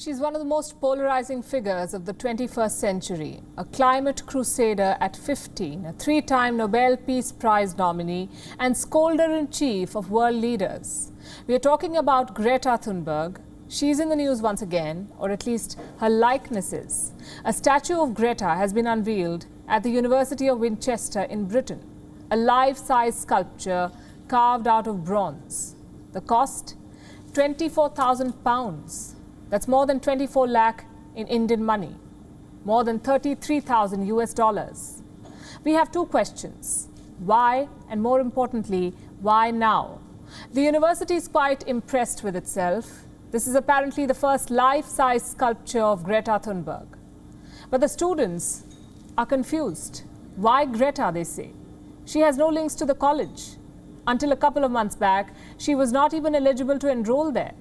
She's one of the most polarizing figures of the 21st century, a climate crusader at 15, a three-time Nobel Peace Prize nominee and scolder-in-chief of world leaders. We are talking about Greta Thunberg. She's in the news once again, or at least her likeness is. A statue of Greta has been unveiled at the University of Winchester in Britain, a life-size sculpture carved out of bronze. The cost? £24,000. That's more than 24 lakh in Indian money, more than 33,000 US dollars. We have two questions. Why? And more importantly, why now? The university is quite impressed with itself. This is apparently the first life-size sculpture of Greta Thunberg. But the students are confused. Why Greta, they say? She has no links to the college. Until a couple of months back, she was not even eligible to enroll there.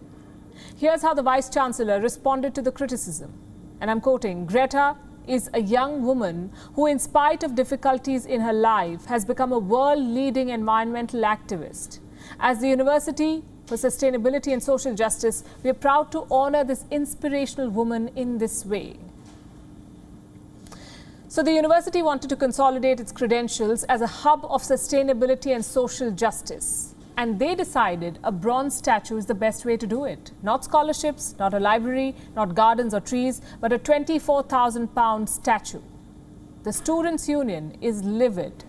Here's how the Vice-Chancellor responded to the criticism. And I'm quoting, "Greta is a young woman who, in spite of difficulties in her life, has become a world-leading environmental activist. As the University for Sustainability and Social Justice, we are proud to honor this inspirational woman in this way." So the university wanted to consolidate its credentials as a hub of sustainability and social justice. And they decided a bronze statue is the best way to do it. Not scholarships, not a library, not gardens or trees, but a £24,000 statue. The Students' Union is livid.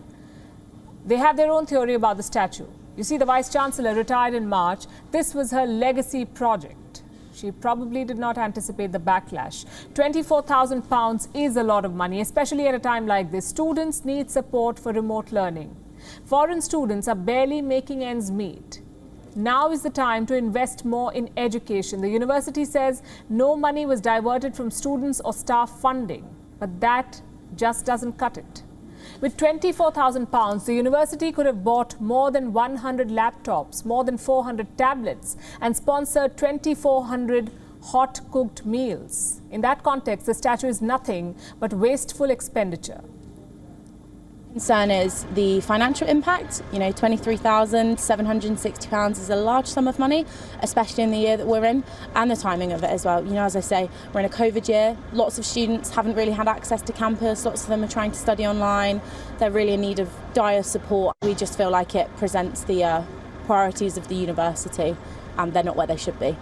They have their own theory about the statue. You see, the Vice-Chancellor retired in March. This was her legacy project. She probably did not anticipate the backlash. £24,000 is a lot of money, especially at a time like this. Students need support for remote learning. Foreign students are barely making ends meet. Now is the time to invest more in education. The university says no money was diverted from students or staff funding, but that just doesn't cut it. With £24,000, the university could have bought more than 100 laptops, more than 400 tablets, and sponsored 2,400 hot-cooked meals. In that context, the statue is nothing but wasteful expenditure. Concern is the financial impact. You know, £23,760 is a large sum of money, especially in the year that we're in, and the timing of it as well. You know, as I say, we're in a COVID year. Lots of students haven't really had access to campus. Lots of them are trying to study online. They're really in need of dire support. We just feel like it presents the priorities of the university, and they're not where they should be.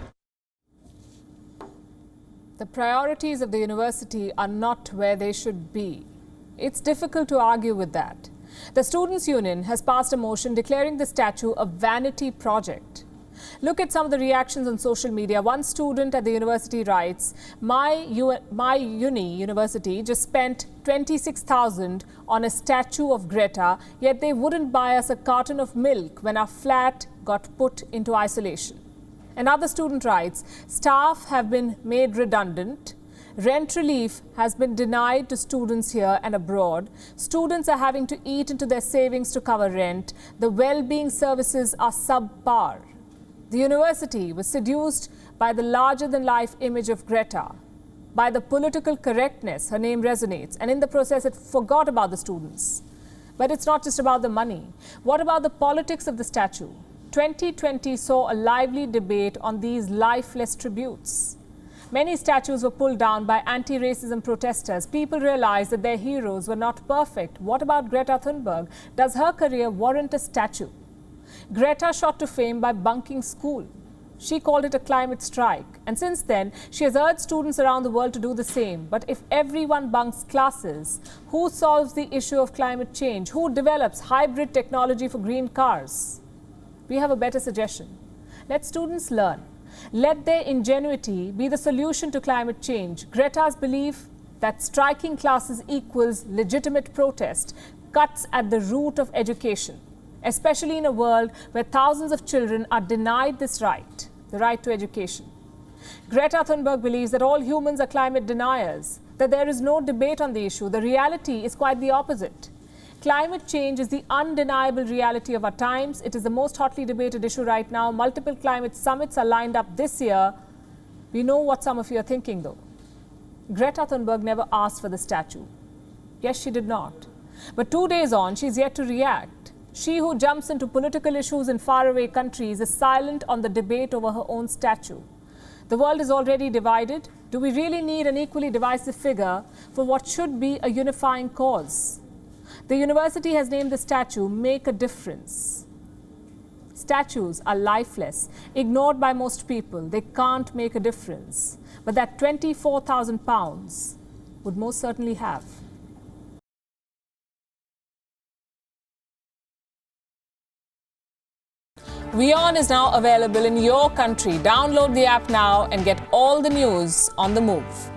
The priorities of the university are not where they should be. It's difficult to argue with that. The Students' Union has passed a motion declaring the statue a vanity project. Look at some of the reactions on social media. One student at the university writes, my university just spent $26,000 on a statue of Greta, yet they wouldn't buy us a carton of milk when our flat got put into isolation." Another student writes, "Staff have been made redundant. Rent relief has been denied to students here and abroad. Students are having to eat into their savings to cover rent. The well-being services are subpar." The university was seduced by the larger-than-life image of Greta, by the political correctness her name resonates, and in the process it forgot about the students. But it's not just about the money. What about the politics of the statue? 2020 saw a lively debate on these lifeless tributes. Many statues were pulled down by anti-racism protesters. People realized that their heroes were not perfect. What about Greta Thunberg? Does her career warrant a statue? Greta shot to fame by bunking school. She called it a climate strike. And since then, she has urged students around the world to do the same. But if everyone bunks classes, who solves the issue of climate change? Who develops hybrid technology for green cars? We have a better suggestion. Let students learn. Let their ingenuity be the solution to climate change. Greta's belief that striking classes equals legitimate protest cuts at the root of education, especially in a world where thousands of children are denied this right, the right to education. Greta Thunberg believes that all humans are climate deniers, that there is no debate on the issue. The reality is quite the opposite. Climate change is the undeniable reality of our times. It is the most hotly debated issue right now. Multiple climate summits are lined up this year. We know what some of you are thinking, though. Greta Thunberg never asked for the statue. Yes, she did not. But 2 days on, she's yet to react. She who jumps into political issues in faraway countries is silent on the debate over her own statue. The world is already divided. Do we really need an equally divisive figure for what should be a unifying cause? The university has named the statue Make a Difference. Statues are lifeless, ignored by most people. They can't make a difference. But that £24,000 would most certainly have. WION is now available in your country. Download the app now and get all the news on the move.